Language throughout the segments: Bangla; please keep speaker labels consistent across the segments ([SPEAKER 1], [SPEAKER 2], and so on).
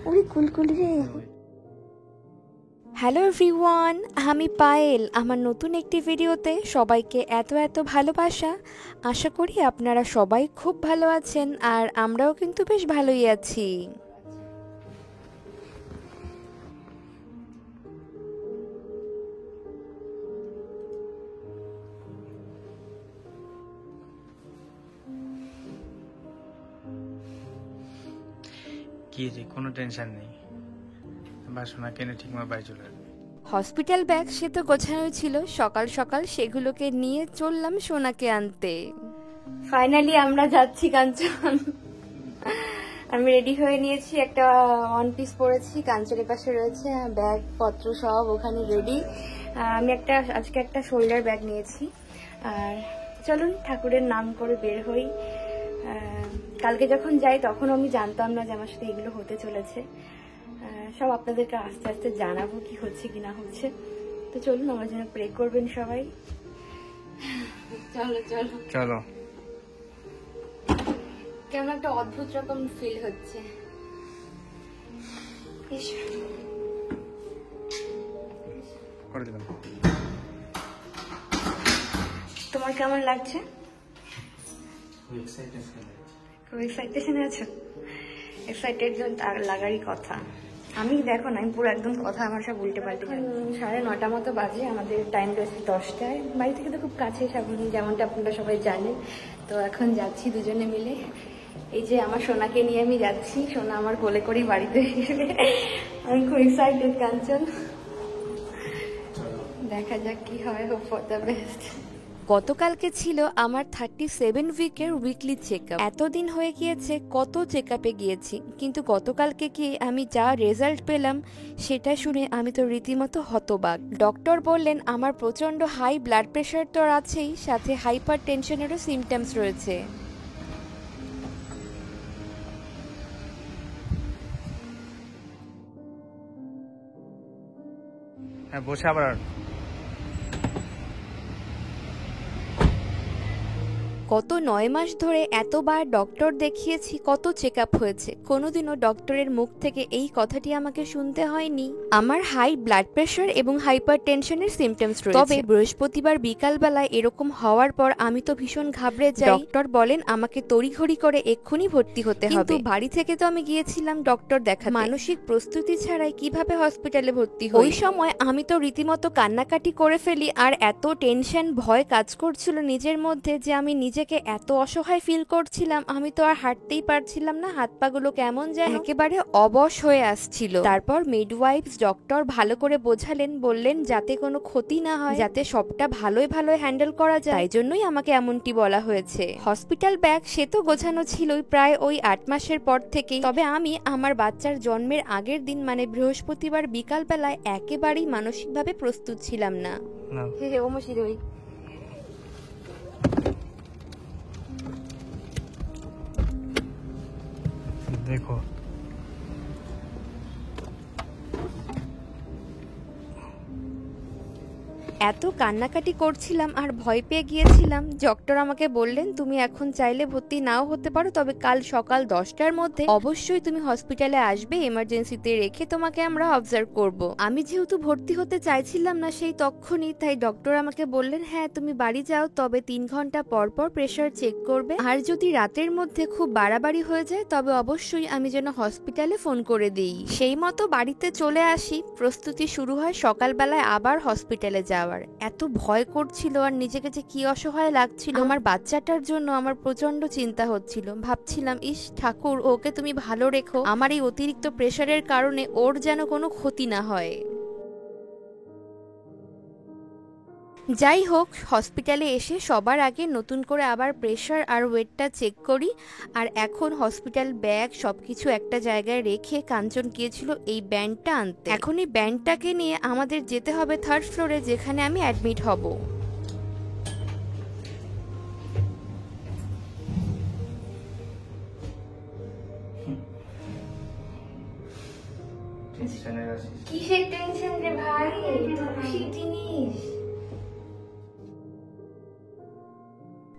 [SPEAKER 1] ওরে কুলকুলি রে। হ্যালো এভরিওয়ান, আমি পায়েল। আমার নতুন একটি ভিডিওতে সবাইকে এত এত ভালোবাসা। আশা করি আপনারা সবাই খুব ভালো আছেন, আর আমরাও কিন্তু বেশ ভালোই আছি।
[SPEAKER 2] কি রে, কোনো টেনশন নেই, বাসনা কেনে ঠিক মতো বাড়ি চলে আসবে।
[SPEAKER 1] হসপিটাল ব্যাগ সে তো গোছানোই ছিল, সকাল সকাল সেগুলোকে নিয়ে চললাম সোনাকে আনতে। ফাইনালি আমরা যাচ্ছি কাঞ্চন। আমি রেডি হয়ে নিয়েছি, একটা ওয়ান পিস পরেছি, কাঞ্চনের পাশে রয়েছে ব্যাগ পত্র সব ওখানে রেডি। আমি আজকে একটা শোল্ডার ব্যাগ নিয়েছি। আর চলুন ঠাকুরের নাম করে বের হই। কালকে যখন যাই তখন আমি জানতাম না যে আমার সাথে এগুলো হতে চলেছে। সব আপনাদেরকে আস্তে আস্তে জানাবো কি হচ্ছে কি না হচ্ছে। তো চলুন, আমার জন্য প্রে করবেন সবাই। চলো চলো
[SPEAKER 2] চলো।
[SPEAKER 1] কেমন একটা অদ্ভুত রকম ফিল হচ্ছে।
[SPEAKER 2] করে দিলাম।
[SPEAKER 1] তোমার কেমন লাগছে? খুব এক্সাইটেশনে আছো? এক্সাইটেড লাগারই কথা। আমি দেখো না, আমি পুরো একদম কথা আমার সব উল্টে পাল্টে। 9:30 মতো বাজে, আমাদের টাইম রয়েছে 10টায়। বাড়ি থেকে তো খুব কাছে সামনে, যেমনটা আপনারা সবাই জানেন। তো এখন যাচ্ছি দুজনে মিলে। এই যে আমার সোনাকে নিয়ে আমি যাচ্ছি, সোনা আমার কোলে করেই বাড়িতে এসে। আমি খুব এক্সাইটেড কাঞ্চন, দেখা যাক কি হয়। Hope for the best. গতকালকে ছিল আমার 37 উইকের উইকলি চেক আপ। এতদিন হয়ে গিয়েছে, কত চেক আপে গিয়েছি, কিন্তু গতকালকে গিয়ে আমি যা রেজাল্ট পেলাম সেটা শুনে আমি তো রীতিমতো হতবাক। ডক্টর বললেন আমার প্রচন্ড হাই ব্লাড প্রেশার তো আছেই, সাথে হাইপার টেনশনেরও সিমটমস রয়েছে।
[SPEAKER 2] হ্যাঁ, বসে আবার
[SPEAKER 1] গত 9 মাস ধরে এতবার ডক্টর দেখিয়েছি, কত চেক আপ হয়েছে, কোনোদিনও ডক্টরের মুখ থেকে এই কথাটি আমাকে শুনতে হয়নি। আমার হাই ব্লাড প্রেশার এবং হাইপার টেনশনের সিমটমস রয়েছে। তবে বৃহস্পতিবার বিকালবেলায় এরকম হওয়ার পর আমি তো ভীষণ ঘাবড়ে যাই। ডক্টর বলেন আমাকে তড়িঘড়ি করে এক্ষুনি ভর্তি হতে হবে। কিন্তু বাড়ি থেকে তো আমি গিয়েছিলাম ডক্টর দেখাতে। মানসিক প্রস্তুতি ছাড়াই কিভাবে হসপিটালে ভর্তি হই? ওই সময় আমি তো রীতিমতো কান্নাকাটি করে ফেলি, আর এত টেনশন ভয় কাজ করছিল নিজের মধ্যে যে আমি নিজেকে এত অসহায় ফিল করছিলাম। আমি তো আর হাঁটতেই পারছিলাম না, হাত পা গুলো কেমন যেন একেবারে অবশ হয়ে আসছিল। তারপর মিডওয়াইফস ডক্টর ভালো করে বোঝালেন, বললেন যাতে কোনো ক্ষতি না হয়, যাতে সবটা ভালোই হ্যান্ডেল করা যায়, তাই জন্যই আমাকে এমনটি বলা হয়েছে। হসপিটাল ব্যাগ সে তো গোছানো ছিলই প্রায় ওই 8 মাসের পর থেকেই। তবে আমি আমার বাচ্চার জন্মের আগের দিন মানে বৃহস্পতিবার বিকাল বেলায় একেবারেই মানসিকভাবে প্রস্তুত ছিলাম না।
[SPEAKER 2] দেখো।
[SPEAKER 1] এত কান্নাকাটি করছিলাম আর ভয় পেয়ে গিয়েছিলাম। ডক্টর আমাকে বললেন তুমি এখন চাইলে ভর্তি নাও হতে পারো, তবে কাল সকাল 10টার মধ্যে অবশ্যই তুমি হসপিটালে আসবে, এমার্জেন্সিতে রেখে তোমাকে আমরা অবজার্ভ করব। আমি যেহেতু ভর্তি হতে চাইছিলাম না সেই তখনই, তাই ডক্টর আমাকে বললেন হ্যাঁ তুমি বাড়ি যাও, তবে 3 ঘন্টা পর পর প্রেশার চেক করবে, আর যদি রাতের মধ্যে খুব বাড়াবাড়ি হয়ে যায় তবে অবশ্যই আমি যেন হসপিটালে ফোন করে দিই। সেই মতো বাড়িতে চলে আসি। প্রস্তুতি শুরু হয় সকালবেলায় আবার হসপিটালে যাওয়ার। এত ভয় করছিল আর নিজেকে যে কি অসহায় লাগছিল। আমার বাচ্চাটার জন্য আমার প্রচন্ড চিন্তা হচ্ছিল। ভাবছিলাম ইস ঠাকুর, ওকে তুমি ভালো রেখো, আমার এই অতিরিক্ত প্রেশারের কারণে ওর যেন কোনো ক্ষতি না হয়। যাই হোক, হসপিটালে এসে সবার আগে নতুন করে আবার প্রেশার আর ওয়েটটা চেক করি। আর এখন হসপিটাল ব্যাগ সবকিছু একটা জায়গায় রেখে কাঞ্চন গিয়েছিল এই ব্যান্ডটা আনতে। এখন এই ব্যান্ডটাকে নিয়ে আমাদের যেতে হবে 3rd ফ্লোরে, যেখানে আমি অ্যাডমিট হব। কিসের টেনশন রে ভাই, খুশি জিনিস।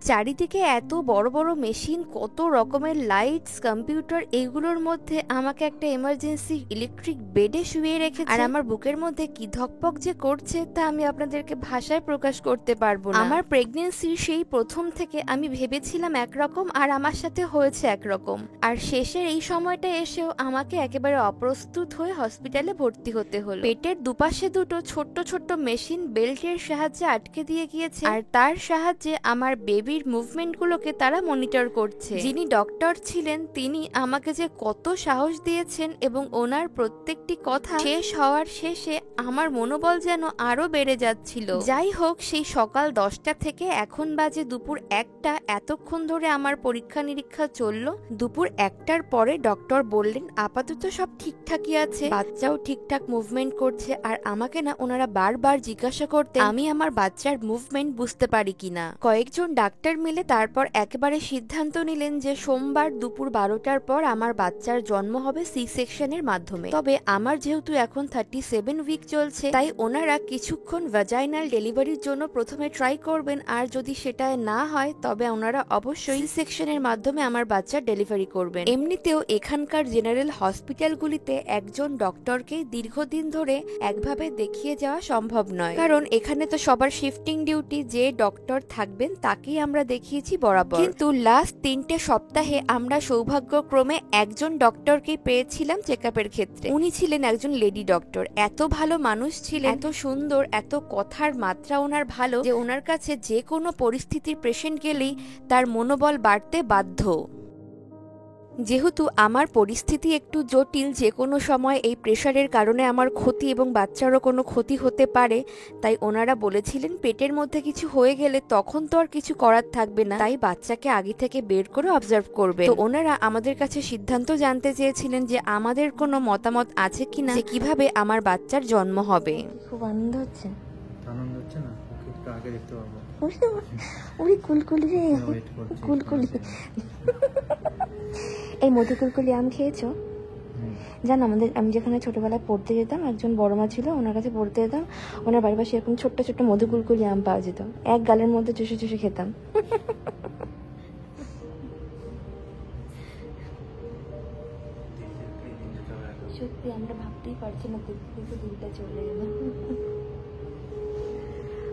[SPEAKER 1] চারিদিকে এত বড় বড় মেশিন, কত রকমের লাইটস, কম্পিউটার, এইগুলোর মধ্যে আমাকে একটা এমার্জেন্সি ইলেকট্রিক বেডে শুয়ে রেখেছে। আর আমার বুকের মধ্যে কি ধকপক যে করছে তা আমি আপনাদেরকে ভাষায় প্রকাশ করতে পারবো না। আমার প্রেগনেন্সির সেই প্রথম থেকে আমি ভেবেছিলাম একরকম আর আমার সাথে হয়েছে একরকম, আর শেষের এই সময়টা এসেও আমাকে একেবারে অপ্রস্তুত হয়ে হসপিটালে ভর্তি হতে হলো। পেটের দুপাশে দুটো ছোট্ট ছোট্ট মেশিন বেল্টের সাহায্যে আটকে দিয়ে গিয়েছে, আর তার সাহায্যে আমার বেবির মুভমেন্টগুলোকে তারা মনিটর করছে। যিনি ডক্টর ছিলেন তিনি আমাকে যে কত সাহস দিয়েছেন, এবং ওনার প্রত্যেকটি কথা শেষ হওয়ার শেষে আমার মনোবল যেন আরো বেড়ে যাচ্ছিল। যাই হোক, সেই সকাল 10টা থেকে এখন বাজে দুপুর 1টা, এতক্ষণ ধরে আমার পরীক্ষা নিরীক্ষা চললো। দুপুর 1টার পরে ডক্টর বললেন আপাতত সব ঠিকঠাকই আছে, বাচ্চাও ঠিকঠাক মুভমেন্ট করছে। আর আমাকে না ওনারা বারবার জিজ্ঞাসা করতে আমি আমার বাচ্চার মুভমেন্ট বুঝতে পারি কিনা। কয়েকজন ডাক্তার মিলে তারপর একেবারে সিদ্ধান্ত নিলেন যে সোমবার দুপুর 12টার পর আমার বাচ্চার জন্ম হবে সি সেকশনের মাধ্যমে। তবে আমার যেহেতু এখন 37 উইক চলছে, তাই ওনারা কিছুক্ষণ ভ্যাজাইনাল ডেলিভারির জন্য প্রথমে ট্রাই করবেন, আর যদি সেটা না হয় তবে ওনারা অবশ্যই সি সেকশনের মাধ্যমে আমার বাচ্চার ডেলিভারি করবেন। এমনিতেও এখানকার জেনারেল হসপিটালগুলিতে একজন ডক্টরকে দীর্ঘদিন ধরে একভাবে দেখিয়ে যাওয়া সম্ভব নয়, কারণ এখানে তো সবার শিফটিং ডিউটি, যে ডক্টর থাকবেন তাকেই আমরা দেখিয়েছি বরাবর। কিন্তু লাস্ট 3টে সপ্তাহে আমরা সৌভাগ্যক্রমে একজন ডক্টরকে পেয়েছিলাম চেকআপের ক্ষেত্রে। উনি ছিলেন একজন লেডি ডক্টর, এত ভালো মানুষ ছিলেন, এত সুন্দর, এত কথার মাত্রা ওনার ভালো যে ওনার কাছে যে কোনো পরিস্থিতির পেশেন্ট গেলেই তার মনোবল বাড়তে বাধ্য। যেহেতু আমার পরিস্থিতি একটু জটিল, যে কোনো সময় এই প্রেশারের কারণে আমার ক্ষতি এবং বাচ্চারও কোনো ক্ষতি হতে পারে, তাই ওনারা বলেছিলেন পেটের মধ্যে কিছু হয়ে গেলে তখন তো আর কিছু করার থাকবে না, তাই বাচ্চাকে আগে থেকে বের করে অবজার্ভ করবে। তো ওনারা আমাদের কাছে সিদ্ধান্ত জানতে চেয়েছিলেন যে আমাদের কোনো মতামত আছে কিনা যে কিভাবে আমার বাচ্চার জন্ম হবে। খুব আনন্দ হচ্ছে।
[SPEAKER 2] আনন্দ হচ্ছে না, ওকে একটু আগে দেখতে পাবো।
[SPEAKER 1] ওরে কুলকুলি রে, কুলকুলি। এই মধু কুলকুলি আম খেয়েছো? জানো আমি যেখানে ছোটবেলায় পড়তে যেতাম, একজন বড় মা ছিল, ওনার কাছে পড়তে যেতাম, ওনার বাড়ির পাশে এরকম ছোট্ট ছোট্ট মধু কুলকুলি আম পাওয়া যেত, এক গালের মধ্যে চুষে চুষে খেতাম। সত্যি আমরা ভাবতেই পারছি না দিনটা চলে গেল।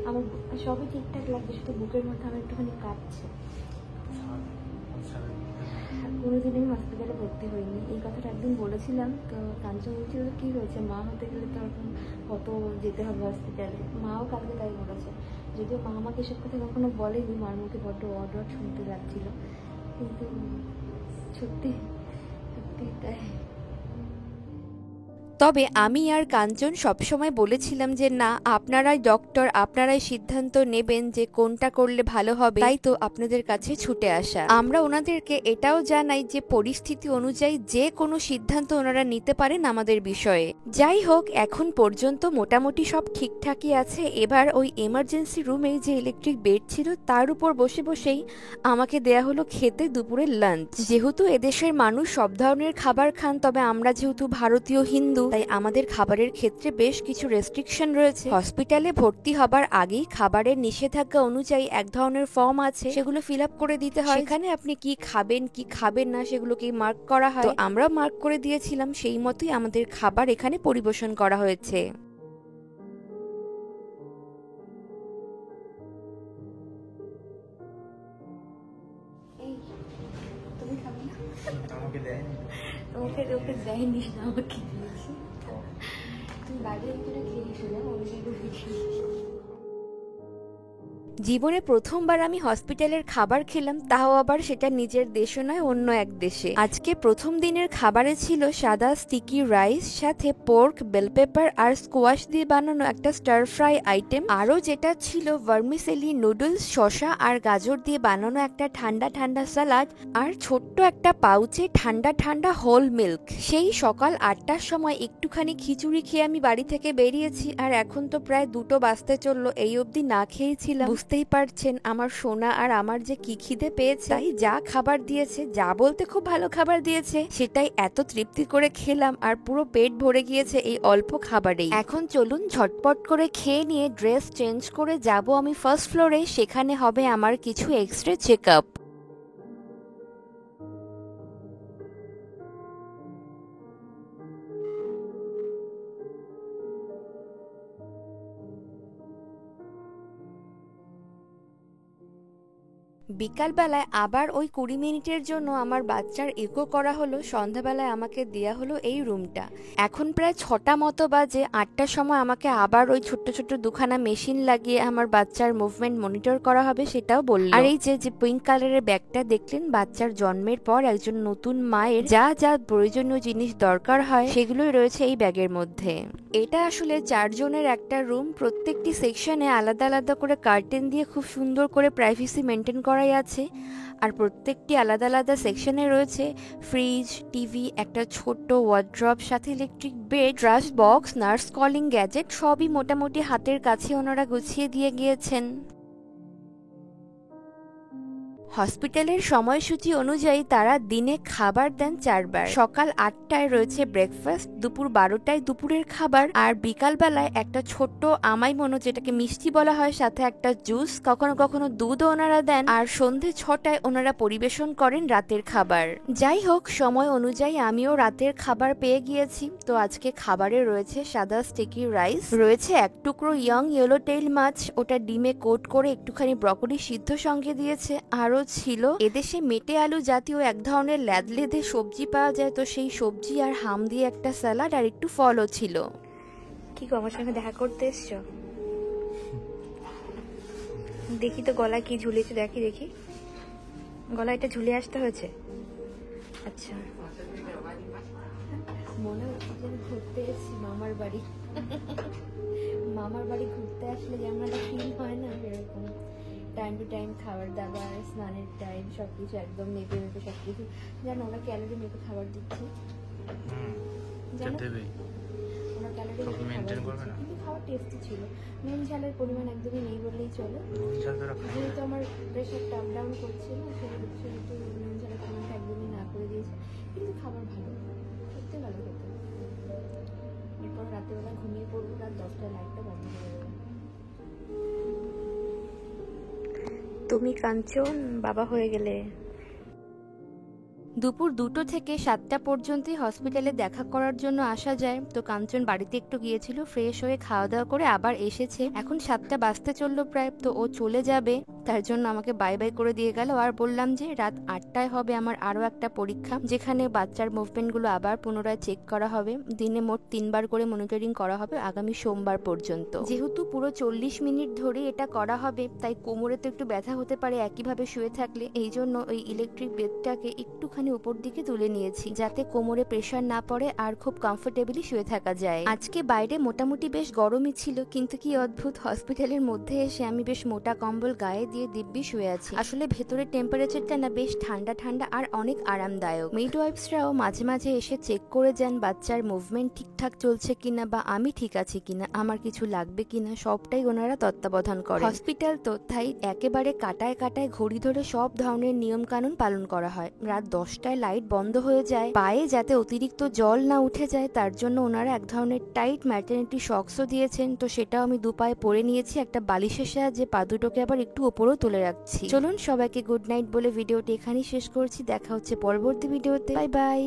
[SPEAKER 1] আমার সবই ঠিকঠাক লাগছে, শুধু বুকের মধ্যে আমার একটুখানি কাঁপছে। কোনোদিন আমি হসপিটালে ভর্তি হইনি, এই কথাটা একদিন বলেছিলাম, তো কাঞ্চন বলছিল কী হয়েছে, মা হতে গেলে তো এখন কত যেতে হবে হসপিটালে। মাও কালকে তাই বলেছে, যদিও মা আমাকে এসব কথা কখনো বলেনি, মার মুখে বড্ড অড শুনতে লাগছিল, কিন্তু সত্যি সত্যি তাই। তবে আমি আর কাঞ্চন সবসময় বলেছিলাম যে না, আপনারাই ডক্টর, আপনারাই সিদ্ধান্ত নেবেন যে কোনটা করলে ভালো হবে, তাই তো আপনাদের কাছে ছুটে আসা। আমরা ওনাদেরকে এটাও জানাই যে পরিস্থিতি অনুযায়ী যে কোনো সিদ্ধান্ত ওনারা নিতে পারেন আমাদের বিষয়ে। যাই হোক, এখন পর্যন্ত মোটামুটি সব ঠিকঠাকই আছে। এবার ওই এমার্জেন্সি রুমে যে ইলেকট্রিক বেড ছিল তার উপর বসে বসেই আমাকে দেয়া হলো খেতে দুপুরের লাঞ্চ। যেহেতু এদেশের মানুষ সব ধরনের খাবার খান, তবে আমরা যেহেতু ভারতীয় হিন্দু, তাই আমাদের খাবারের ক্ষেত্রে বেশ কিছু রেস্ট্রিকশন রয়েছে। হসপিটালে ভর্তি হবার আগেই খাবারের নিষেধাজ্ঞা অনুযায়ী এক ধরনের ফর্ম আছে, সেগুলো ফিল আপ করে দিতে হয়। সেখানে আপনি কি খাবেন কি খাবেন না সেগুলোকে মার্ক করা হয়। তো আমরা মার্ক করে দিয়েছিলাম, সেই মতোই আমাদের খাবার এখানে পরিবেশন করা হয়েছে।
[SPEAKER 2] আমাকে দেয়নি,
[SPEAKER 1] ওকে দেয়নি, আমাকে দিয়েছি। তুমি বাইরে করে খেয়েছিলে, জীবনে প্রথমবার আমি হসপিটালের খাবার খেলাম, তাও আবার সেটা নিজের দেশে নয়, অন্য এক দেশে। আজকে প্রথম দিনের খাবারে ছিল সাদা স্টিকি রাইস, সাথে পোর্ক, বেল পেপার আর স্কোয়াশ দিয়ে বানানো একটা স্টার ফ্রাই আইটেম। আরও যেটা ছিল ভার্মিসেলি নুডলস, শসা আর গাজর দিয়ে বানানো একটা ঠান্ডা ঠান্ডা স্যালাড, আর ছোট্ট একটা পাউচে ঠান্ডা ঠান্ডা হোল মিল্ক। সেই সকাল 8টার সময় একটুখানি খিচুড়ি খেয়ে আমি বাড়ি থেকে বেরিয়েছি, আর এখন তো প্রায় 2টো বাজতে চললো, এই অবধি না খেয়েছিলাম। বুঝতেই পারছেন আমার সোনা আর আমার যে কি খিদে পেয়েছে, তাই যা খাবার দিয়েছে, যা বলতে খুব ভালো খাবার দিয়েছে, সেটাই এত তৃপ্তি করে খেলাম আর পুরো পেট ভরে গিয়েছে এই অল্প খাবারেই। এখন চলুন ঝটপট করে খেয়ে নিয়ে ড্রেস চেঞ্জ করে যাব আমি ফার্স্ট ফ্লোরে, সেখানে হবে আমার কিছু এক্সট্রা চেক আপ। বিকালবেলায় আবার ওই 20 মিনিটের জন্য আমার বাচ্চার ইকো করা হলো। সন্ধ্যাবেলায় আমাকে দেয়া হলো এই রুমটা। এখন প্রায় 6টা মতো বাজে। 8টার সময় আমাকে আবার ওই ছোট্ট ছোট্ট দুখানা মেশিন লাগিয়ে আমার বাচ্চার মুভমেন্ট মনিটর করা হবে, সেটাও বলল। আর এই যে পিঙ্ক কালারের ব্যাগটা দেখলেন, বাচ্চার জন্মের পর একজন নতুন মায়ের যা যা প্রয়োজনীয় জিনিস দরকার হয় সেগুলোই রয়েছে এই ব্যাগের মধ্যে। এটা আসলে 4 জনের একটা রুম। প্রত্যেকটি সেকশনে আলাদা আলাদা করে কার্টেন দিয়ে খুব সুন্দর করে প্রাইভেসি মেনটেন করাই আছে। আর প্রত্যেকটি আলাদা আলাদা সেকশনে রয়েছে ফ্রিজ, টিভি, একটা ছোট্ট ওয়ার্ড্রপ, সাথে electric bed, trash box, nurse calling gadget, সবই মোটামুটি হাতের কাছে ওনারা গুছিয়ে দিয়ে গিয়েছেন। হসপিটালের সময়সূচি অনুযায়ী তারা দিনে খাবার দেন 4 বার। সকাল 8টায় রয়েছে ব্রেকফাস্ট, দুপুর 12টায় দুপুরের খাবার, আর বিকালবেলায় একটা ছোট্ট আমাই মনো, যেটাকে মিষ্টি বলা হয়, সাথে একটা জুস, কখনো কখনো দুধও ওনারা দেন। আর সন্ধে 6টায় ওনারা পরিবেশন করেন রাতের খাবার। যাই হোক, সময় অনুযায়ী আমিও রাতের খাবার পেয়ে গিয়েছি। তো আজকে খাবারে রয়েছে সাদা স্টিকি রাইস, রয়েছে 1 টুকরো ইয়ং ইয়েলো টেইল মাছ, ওটা ডিমে কোট করে একটুখানি ব্রকলি সিদ্ধ সঙ্গে দিয়েছে। আরও ছিল এদেশে মেটে আলু জাতীয় এক ধরনের ল্যাদলেদে সবজি পাওয়া যায়, তো সেই সবজি আর হাম দিয়ে একটা স্যালাড আর একটু ফলও ছিল। কি গো, আমার সঙ্গে দেখা করতে এসছো? দেখি তো গলায় কি ঝুলেছে, দেখি দেখি। গলায় এটা ঝুলে আসতে হয়েছে? আচ্ছা, মনে হচ্ছে যে ঘুরতে এসেছি মামার বাড়ি। মামার বাড়ি ঘুরতে আসলে যেমন একটা ফিল হয় না, এরকম টাইম টু টাইম খাবার দাবার, স্নানের টাইম, সবকিছু একদম মেপে মেপে সবকিছু। জানো ওরা ক্যালোরি মেপে খাবার দিচ্ছে, জানো ওরা ক্যালোরি মেপে খাবার দিচ্ছে, কিন্তু খাবার টেস্টি ছিল। নুন ঝালের পরিমাণ একদমই নেই বললেই চলে। যেহেতু আমার প্রেশারটা আপ ডাউন করছিল, সেহেতু নুন ঝালের পরিমাণটা একদমই না করে দিয়েছে, কিন্তু খাবার ভালো, সত্যি ভালো খেতে। এরপর রাতেবেলা ঘুমিয়ে পড়বো, রাত 10টায় লাইটটা বন্ধ করে দেবো। তুমি কাঞ্চন বাবা হয়ে গেলে। দুপুর 2টো থেকে 7টা পর্যন্তই হসপিটালে দেখা করার জন্য আসা যায়। তো কাঞ্চন বাড়িতে একটু গিয়েছিল, ফ্রেশ হয়ে খাওয়া দাওয়া করে আবার এসেছে। এখন 7টা বাজতে চললো প্রায়, তো ও চলে যাবে, তার জন্য আমাকে বাই বাই করে দিয়ে গেল। আর বললাম যে রাত 8টায় হবে আমার আরও একটা পরীক্ষা, যেখানে বাচ্চার মুভমেন্টগুলো আবার পুনরায় চেক করা হবে। দিনে মোট 3 বার করে মনিটরিং করা হবে আগামী সোমবার পর্যন্ত। যেহেতু পুরো 40 মিনিট ধরে এটা করা হবে, তাই কোমরে তো একটু ব্যথা হতে পারে একইভাবে শুয়ে থাকলে। এই জন্য ওই ইলেকট্রিক বেডটাকে একটুখানি উপর দিকে তুলে নিয়েছি, যাতে কোমরে প্রেসার না পড়ে আর খুব কমফোর্টেবলি শুয়ে থাকা যায়। আজকে বাইরে মোটামুটি বেশ গরমই ছিল, কিন্তু কি অদ্ভুত, হসপিটালের মধ্যে এসে আমি বেশ মোটা কম্বল গায়ে দিয়ে দিব্যি শুয়ে আছি। আসলে ভেতরের টেম্পারেচারটা না বেশ ঠান্ডা ঠান্ডা আর অনেক আরামদায়ক। মিডওয়াইফসরাও মাঝে মাঝে এসে চেক করে যান বাচ্চার মুভমেন্ট ঠিকঠাক চলছে কিনা, বা আমি ঠিক আছি কিনা, আমার কিছু লাগবে কিনা, সবটাই ওনারা তত্ত্বাবধান করে। হসপিটাল তো, তাই একেবারে কাটায় কাটায় ঘড়ি ধরে সব ধরনের নিয়ম কানুন পালন করা হয়। রাত 10টায় লাইট বন্ধ হয়ে যায়, পায়ে যাতে অতিরিক্ত জল না উঠে যায় তার জন্য ওনারা এক ধরনের টাইট ম্যাটারনিটি সক্সও দিয়েছেন। তো সেটাও আমি 2 পায়ে পরে নিয়েছি একটা বালিশের সাহায্যে, পা দুটোকে আবার একটু ওপরেও তুলে রাখছি। চলুন সবাইকে গুড নাইট বলে ভিডিওটি এখানেই শেষ করছি। দেখা হচ্ছে পরবর্তী ভিডিওতে। Bye bye.